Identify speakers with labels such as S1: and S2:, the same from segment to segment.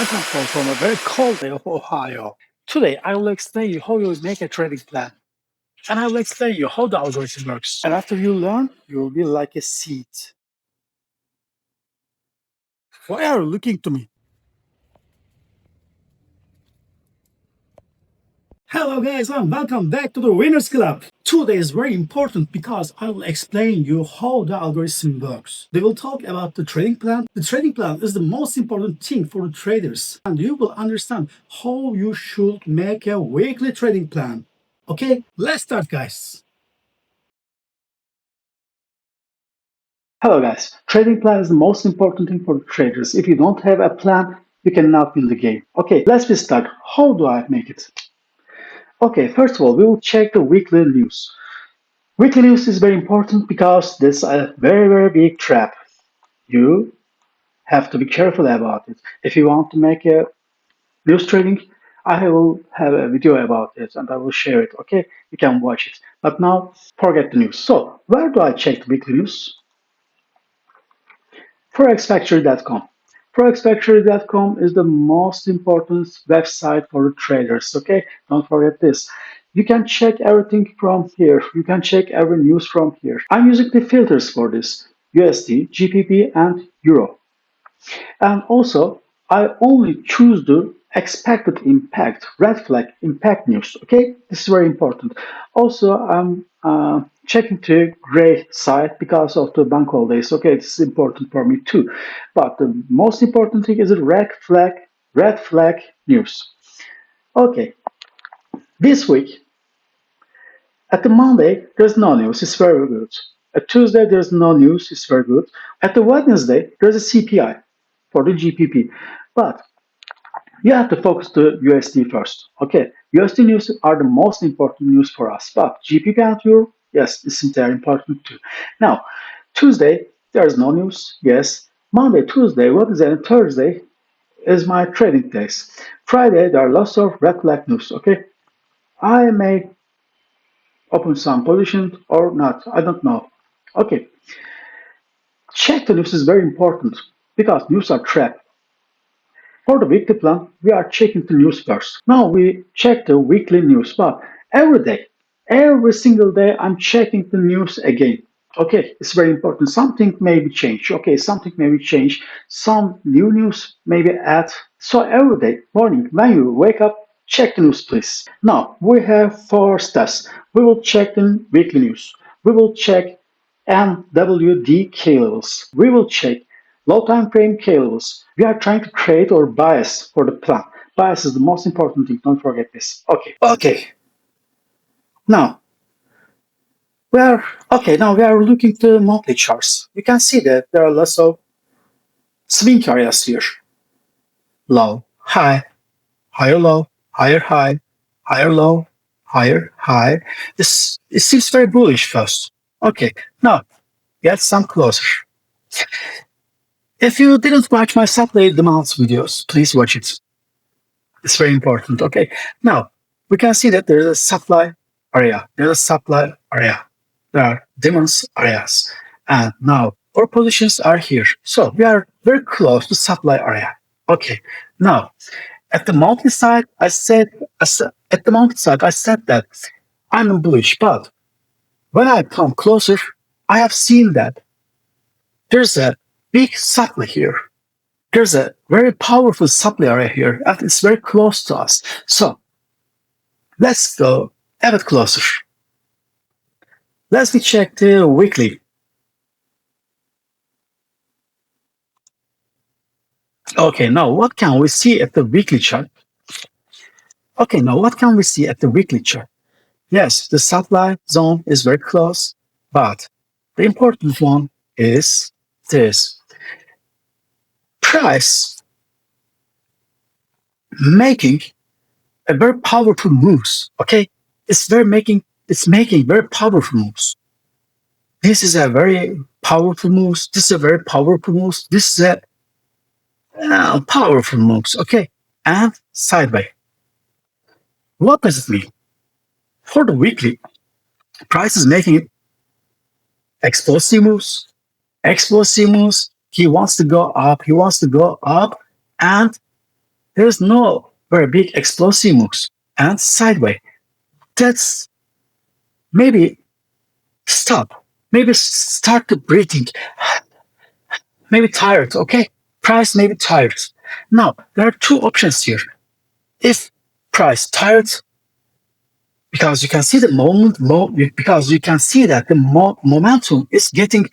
S1: Welcome from a very cold day of Ohio. Today, I will explain you how you make a trading plan. And I will explain you how the algorithm works. And after you learn, you will be like a seed. Why are you looking to me? Hello guys and welcome back to the Winners Club. Today is very important because I will explain you how the algorithm works. We will talk about the trading plan. The trading plan is the most important thing for the traders, and you will understand how you should make a weekly trading plan. Okay, let's start guys. Hello guys, trading plan is the most important thing for the traders. If you don't have a plan, you cannot win the game. Okay, let's start. How do I make it? Okay, first of all, we will check the weekly news. Weekly news is very important because this is a very big trap. You have to be careful about it. If you want to make a news trading, I will have a video about it and I will share it. Okay, you can watch it. But now, forget the news. So, where do I check the weekly news? Forexfactory.com. Forexfactory.com is the most important website for the traders. Okay, don't forget this. You can check everything from here. You can check every news from here. I'm using the filters for this: USD, GBP, and Euro. And also, I only choose the expected impact, red flag impact news. Okay, this is very important. Also, I'm checking the gray side because of the bank holidays. Okay, it's important for me too. But the most important thing is the red flag news. Okay, this week at the Monday there's no news. It's very good. At Tuesday there's no news. It's very good. At the Wednesday there's a CPI for the GPP, but you have to focus the USD first. Okay, USD news are the most important news for us, but GBP and Euro, yes, this is very important too. Now, Tuesday, there is no news, yes. Monday, Tuesday, Wednesday, and Thursday is my trading days. Friday, there are lots of red flag news, okay? I may open some positions or not, I don't know. Okay, check the news is very important because news are trap. For the weekly plan, we are checking the news first. Now we check the weekly news, but every day, every single day, I'm checking the news again. Okay, it's very important. Something may be changed. Okay, something may be changed. Some new news may be added. So every day, morning, when you wake up, check the news, please. Now we have 4 steps. We will check the weekly news. We will check MWD K levels. We will check low time frame K levels. We are trying to create our bias for the plan. Bias is the most important thing. Don't forget this. Okay. Now we are looking to monthly charts. You can see that there are lots of swing areas here. Low, high, higher low, higher high, higher low, higher high. It seems very bullish first. Okay, now get some closer. If you didn't watch my supply demands videos, please watch it. It's very important. Okay, now we can see that there's a supply area. There's a supply area. There are demands areas. And now our positions are here. So we are very close to supply area. Okay, now at the monthly side, I said that I'm bullish, but when I come closer, I have seen that there's a big supply here. There's a very powerful supply area here, and it's very close to us. So let's go a bit closer. Let's check the weekly. Okay, now what can we see at the weekly chart? Yes, the supply zone is very close, but the important one is this. Price making a very powerful moves. Okay, it's making very powerful moves. This is a very powerful moves. This is a very powerful moves. This is a powerful moves. Okay, and sideways. What does it mean? For the weekly, price is making explosive moves. He wants to go up. And There's no very big explosive moves and sideways. That's maybe stop. Maybe start to breathing. Maybe tired, okay? Price may be tired. Now, there are two options here. If price tired, because you can see the because you can see that the momentum is getting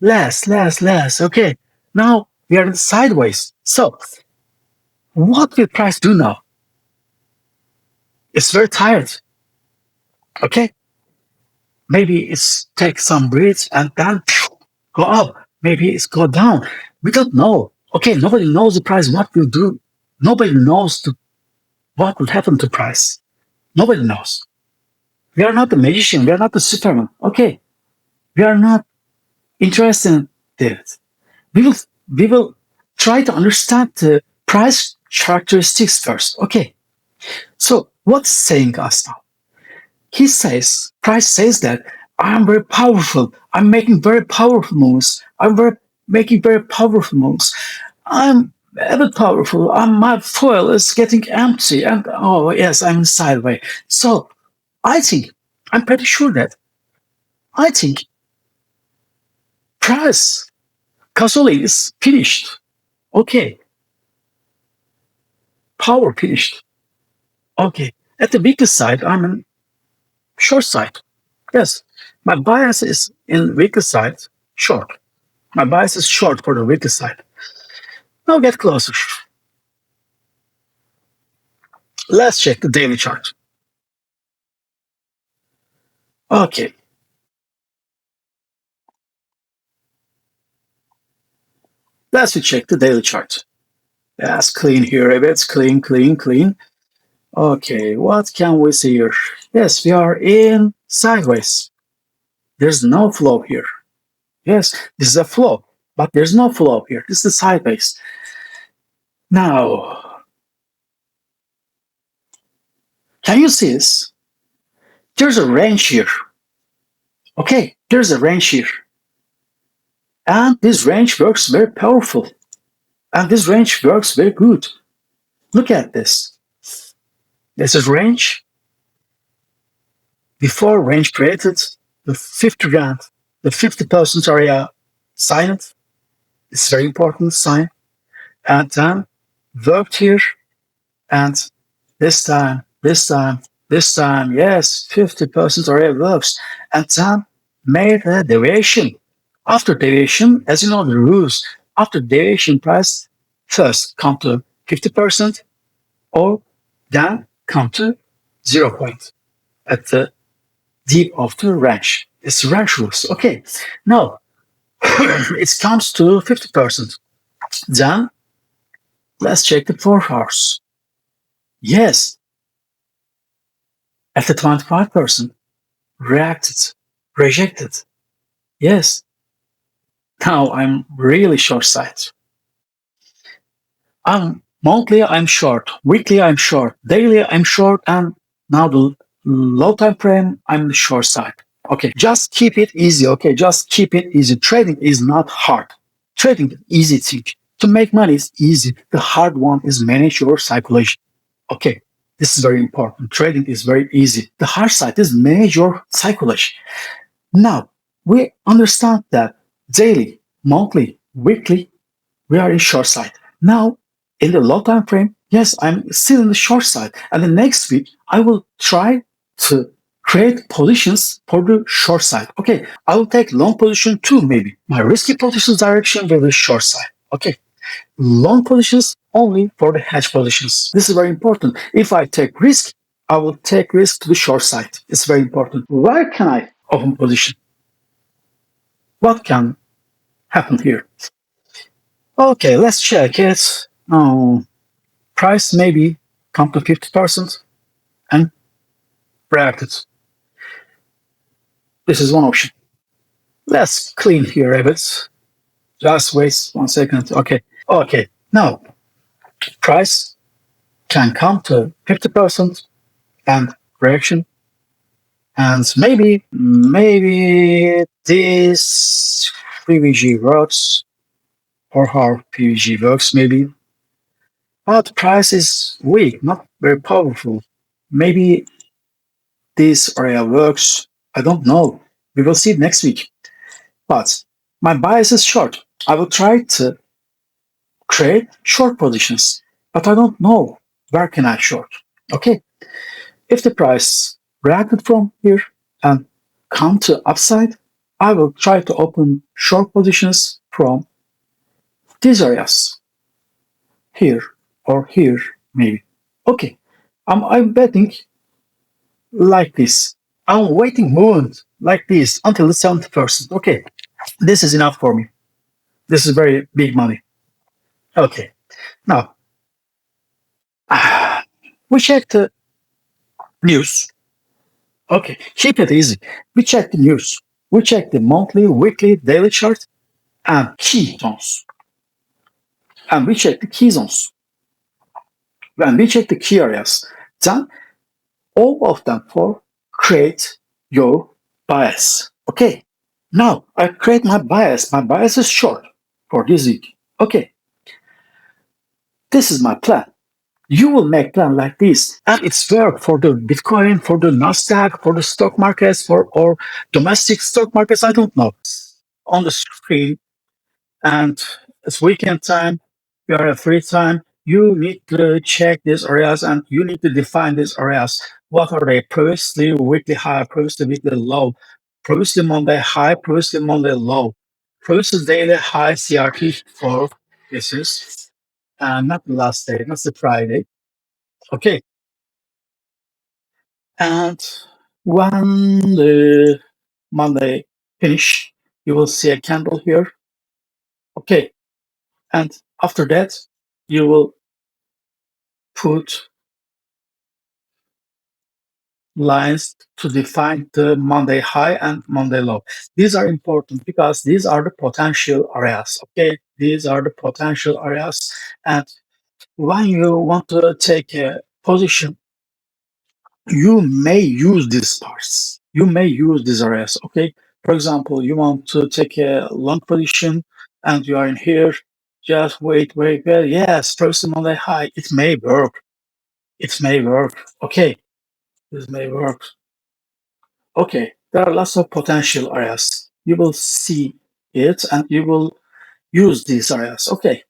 S1: less. Okay, now we are in sideways. So, what will price do now? It's very tired. Okay, maybe it's take some breath and then go up. Maybe it's go down. We don't know. Okay, nobody knows the price. What will do? Nobody knows what will happen to price. Nobody knows. We are not the magician. We are not the Superman. Okay, we are not interested in this. We will try to understand the price characteristics first. Okay, so what's saying us now? Price says that I'm very powerful. I'm making very powerful moves. Making very powerful moves. I'm a bit powerful. My foil is getting empty, and oh yes, I'm sideways. So I'm pretty sure that I think price Casoli is finished. Okay, power finished. Okay, at the weaker side, I'm in short side. Yes, my bias is in weaker side, short. My bias is short for the weaker side. Now get closer. Let's check the daily chart. Okay. Let's check the daily chart. Yes, clean here a bit. Clean. Okay, what can we see here? Yes, we are in sideways. There's no flow here. Yes, this is a flow, but there's no flow here. This is sideways. Now, can you see this? There's a range here. Okay, there's a range here. And this range works very powerful. And this range works very good. Look at this. This is range. Before range created, the 50 rand, the 50% area signed. It's very important sign. And then worked here. And this time, yes, 50% area works. And then made a deviation. After deviation, as you know the rules, after deviation price first come to 50% or then come to 0 point at the deep of the range. It's range rules. Okay, now it comes to 50%. Then let's check the 4 hours. Yes, at the 25%, rejected. Yes, now I'm really short side. Monthly I'm short, weekly I'm short, daily I'm short, and now the low time frame I'm the short side. Okay, just keep it easy. Okay, just keep it easy. Trading is not hard. Trading is easy thing. To make money is easy. The hard one is manage your psychology. Okay, this is very important. Trading is very easy. The hard side is manage your psychology. Now, we understand that daily, monthly, weekly, we are in short side. Now, in the low time frame, yes, I'm still in the short side. And the next week, I will try to create positions for the short side. Okay, I will take long position too, maybe. My risky positions direction will be short side. Okay, long positions only for the hedge positions. This is very important. If I take risk, I will take risk to the short side. It's very important. Where can I open position? What can happen here? Okay, let's check it. Price maybe come to 50% and bracket. This is one option. Let's clean here a bit. Just wait 1 second. Okay. Now, price can come to 50% and reaction. And maybe this PVG works, or how PVG works maybe. but price is weak, not very powerful. Maybe this area works. I don't know. We will see next week. But my bias is short. I will try to create short positions, but I don't know where can I short. Okay, if the price reacted from here and come to upside, I will try to open short positions from these areas here or here maybe. Okay, I'm betting like this. I'm waiting movement like this until the 70%. Okay, this is enough for me. This is very big money. Okay, now we check the news. Okay, keep it easy. We check the news. We check the monthly, weekly, daily chart and key zones. And we check the key zones. When we check the key areas, then all of them for create your bias. Okay, now I create my bias. My bias is short for this week. Okay, this is my plan. You will make plan like this, and it's work for the Bitcoin, for the Nasdaq, for the stock markets, for or domestic stock markets. I don't know. On the screen, and it's weekend time. You are at free time. You need to check these areas, and you need to define these areas. What are they? Previously weekly high, previously weekly low, previously Monday high, previously Monday low, previously daily high CRT for this is, and not the last day, not the Friday. Okay. And when the Monday finish, you will see a candle here. Okay. And after that, you will put lines to define the Monday high and Monday low. These are important because these are the potential areas. Okay. These are the potential areas. And when you want to take a position, you may use these parts. You may use these areas. Okay. For example, you want to take a long position and you are in here. Just wait. Yes, first Monday high. It may work. It may work. Okay. This may work. Okay. There are lots of potential areas. You will see it and you will use these areas. Okay.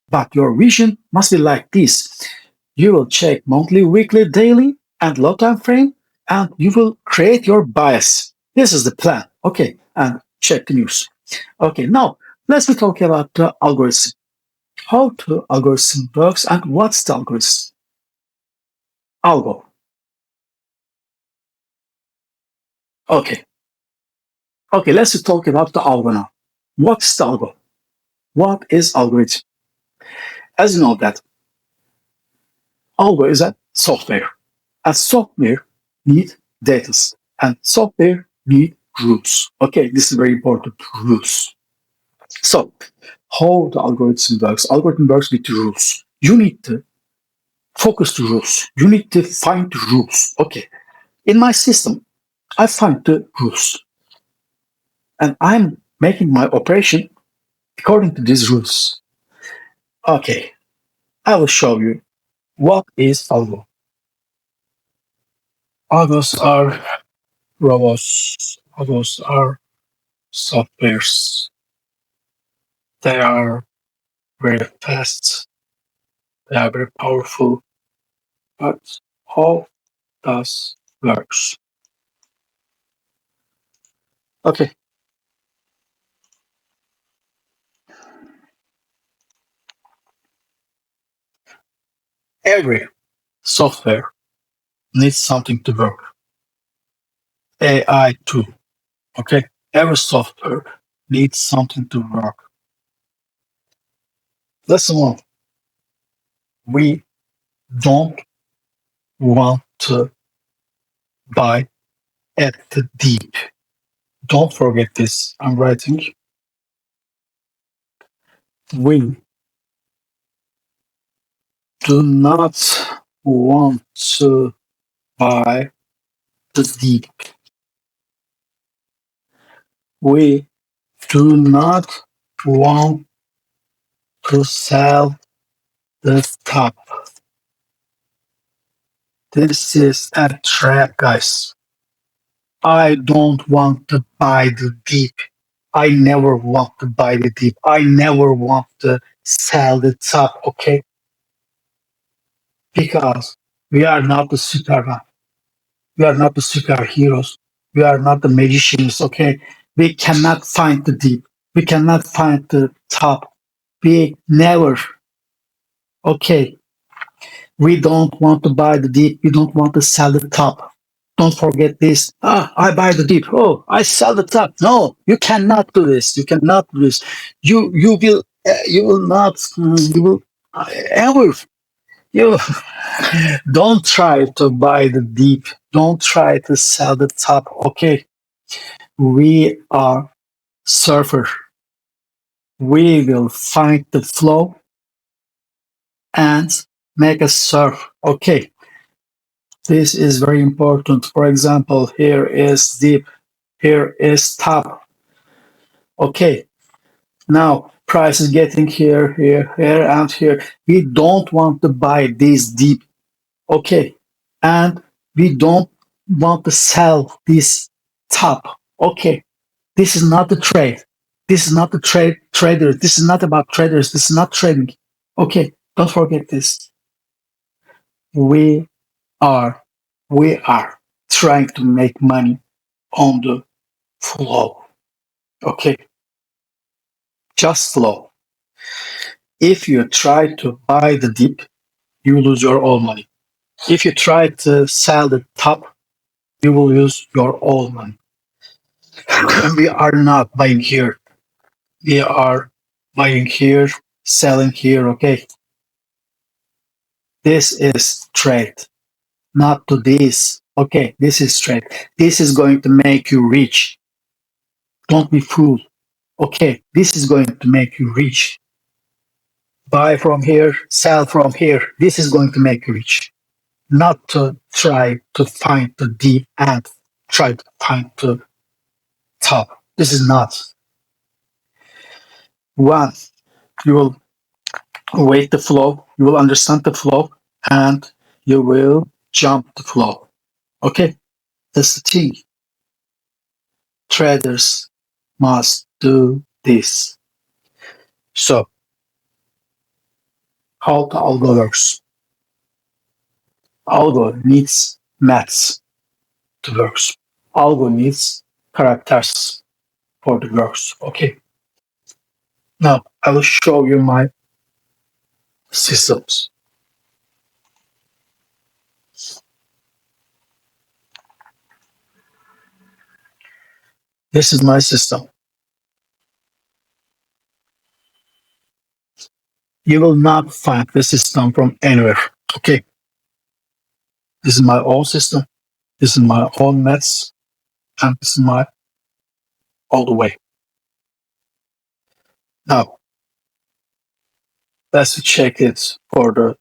S1: But your vision must be like this. You will check monthly, weekly, daily, and low time frame, and you will create your bias. This is the plan. Okay, and check the news. Okay, now let's be talking about the algorithm. How the algorithm works and what's the algorithm? Algo. Okay. Okay, let's talk about the algo now. What's the algo? What is algorithm? As you know that algo is a software. And software need data. And software need rules. Okay, this is very important. Rules. So, how the algorithm works? Algorithm works with rules. You need to focus the rules. You need to find the rules. Okay. In my system, I find the rules. And I'm making my operation according to these rules. Okay. I will show you what is algo. Algos are robots. Algos are softwares. They are very fast. They are very powerful. But how does works? Okay. Every software needs something to work. AI too. Okay. Every software needs something to work. Lesson one. We don't want to buy at the deep. Don't forget this. I'm writing. We do not want to buy the deep. We do not want to sell the top. This is a trap, guys. I don't want to buy the deep. I never want to buy the deep. I never want to sell the top, okay? Because we are not the Superman. We are not the superheroes. We are not the magicians, okay? We cannot find the deep. We cannot find the top. We never, okay? We don't want to buy the deep. We don't want to sell the top. Don't forget this. I buy the deep. Oh, I sell the top. No, you cannot do this. You cannot do this. You will not. You will ever. You don't try to buy the deep. Don't try to sell the top. Okay, we are surfer. We will find the flow and make a surf. Okay, this is very important. For example, here is deep. Here is top. Okay, now price is getting here, here, here, and here. We don't want to buy this deep. Okay, and we don't want to sell this top. Okay, this is not the trade. This is not the trader. This is not about traders. This is not trading. Okay, don't forget this. We are we are trying to make money on the flow. Okay, just flow. If you try to buy the dip, you lose your all money. If you try to sell the top, you will lose your all money. We are not buying here. We are buying here, selling here. Okay, this is trade, not to this. Okay, this is trade. This is going to make you rich. Don't be fooled. Okay, this is going to make you rich. Buy from here, sell from here. This is going to make you rich. Not to try to find the deep and try to find the top. This is not. One, you will wait the flow, you will understand the flow, and you will jump the flow. Okay, that's the thing. Traders must do this. So, how the algo works? Algo needs maths to work. Algo needs characters for the works. Okay. Now I will show you my systems. This is my system. You will not find the system from anywhere. Okay. This is my own system. This is my own maths. And this is my all the way. Now let's check it for the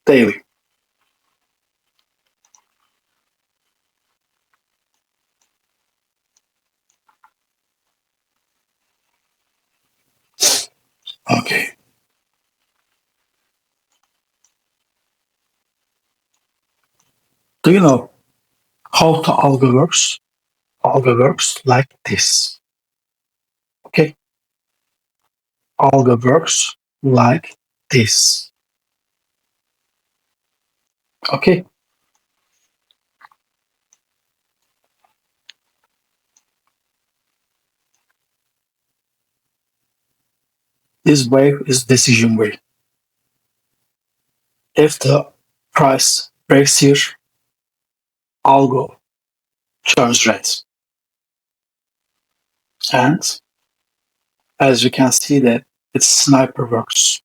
S1: daily. Okay. Do you know how the algo works? Algo works like this. Okay. Algo works like this. Okay. This way is decision way. If the price breaks here, algo turns red. And as you can see that it's sniper works.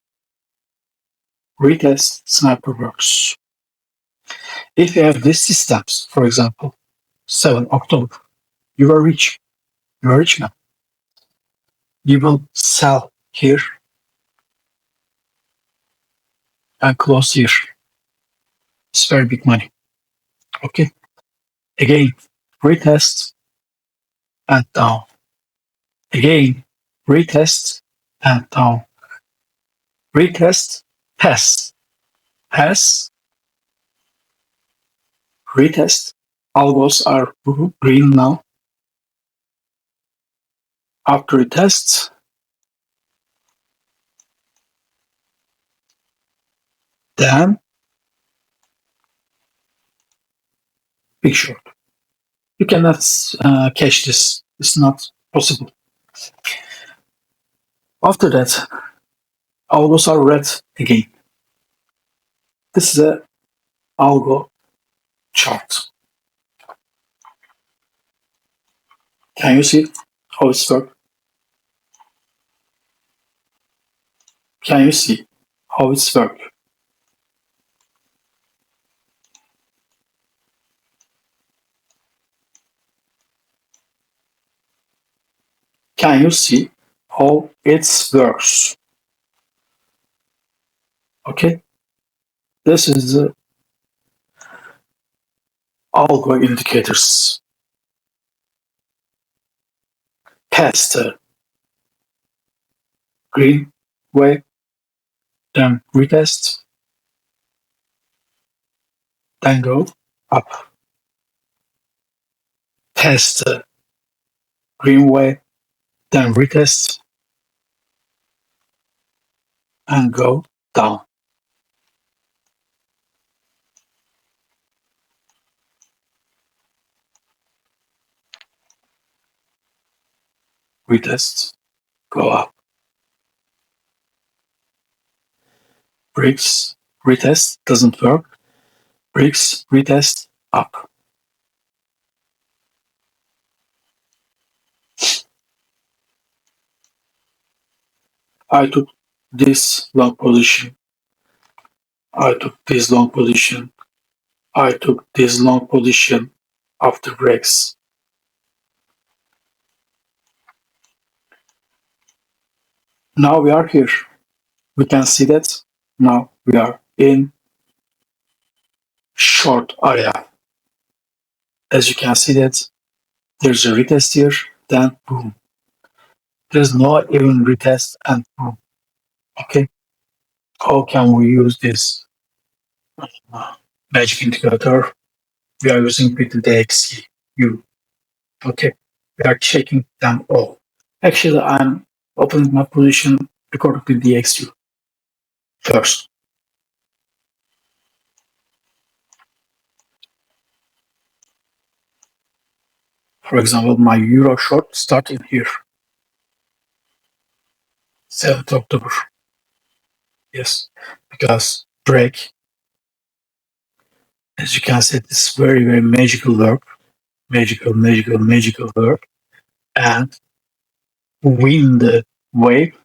S1: Retest sniper works. If you have these systems, for example, 7 October, you are rich. You are rich now. You will sell here and close here. It's very big money. Okay. Again, retest and down. Again, retest and down. retest, pass, pass, retest. Algos are green now. After retest, then big short. You cannot catch this. It's not possible. After that, algos are red again. This is a algo chart. Can you see how it's works? Can you see how it's works? Can you see how it works? Okay, this is the algo indicators. Past the green wave, then retest, then go up. Past the green wave, then retest, and go down. Retest, go up. Breaks, retest, doesn't work. Breaks, retest, up. I took this long position. I took this long position. I took this long position after breaks. Now we are here. We can see that now we are in short area. As you can see that there's a retest here, then boom. There's no even retest and boom. Okay. How can we use this magic indicator? We are using with the DXU. Okay. We are checking them all. Actually, I'm opening my position according to DXU first. For example, my euro short starting here. 7th October. Yes, because break, as you can see, it's very, very magical work. Magical work. And win the wave,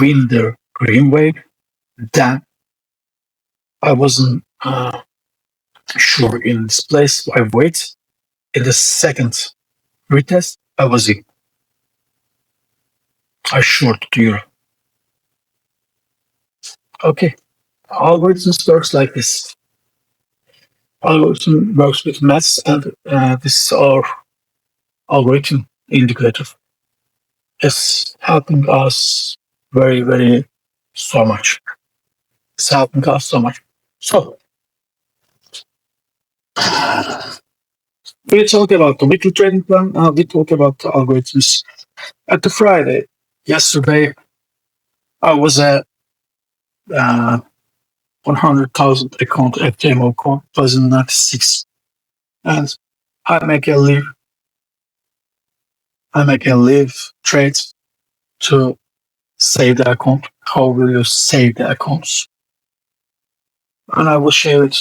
S1: win the green wave. Then I wasn't sure in this place. I wait. In the second retest, I was in. I short the euro. Okay. Algorithms works like this. Algorithm works with maths, and this is our algorithm indicator. It's helping us very, very so much. It's helping us so much. So, we talk about the weekly trading plan. We talk about the algorithms. At the Friday, yesterday, I was at 100,000 account FTMO account, 2096, and I make a live trade to save the account. How will you save the accounts? And I will share it.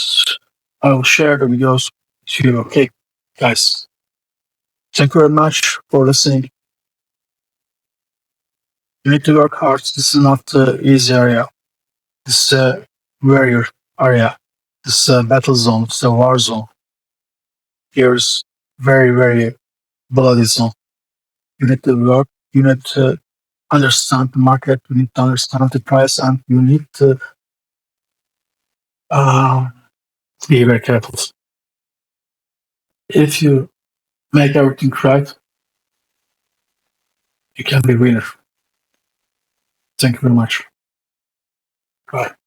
S1: I will share the videos to you. Okay, guys. Thank you very much for listening. You need to work hard. This is not an easy area. This is a warrior area. This is a battle zone. It's a war zone. Here's very, very bloody zone. You need to work. You need to understand the market. You need to understand the price, and you need to be very careful. If you make everything right, you can be winner. Thank you very much.
S2: Bye.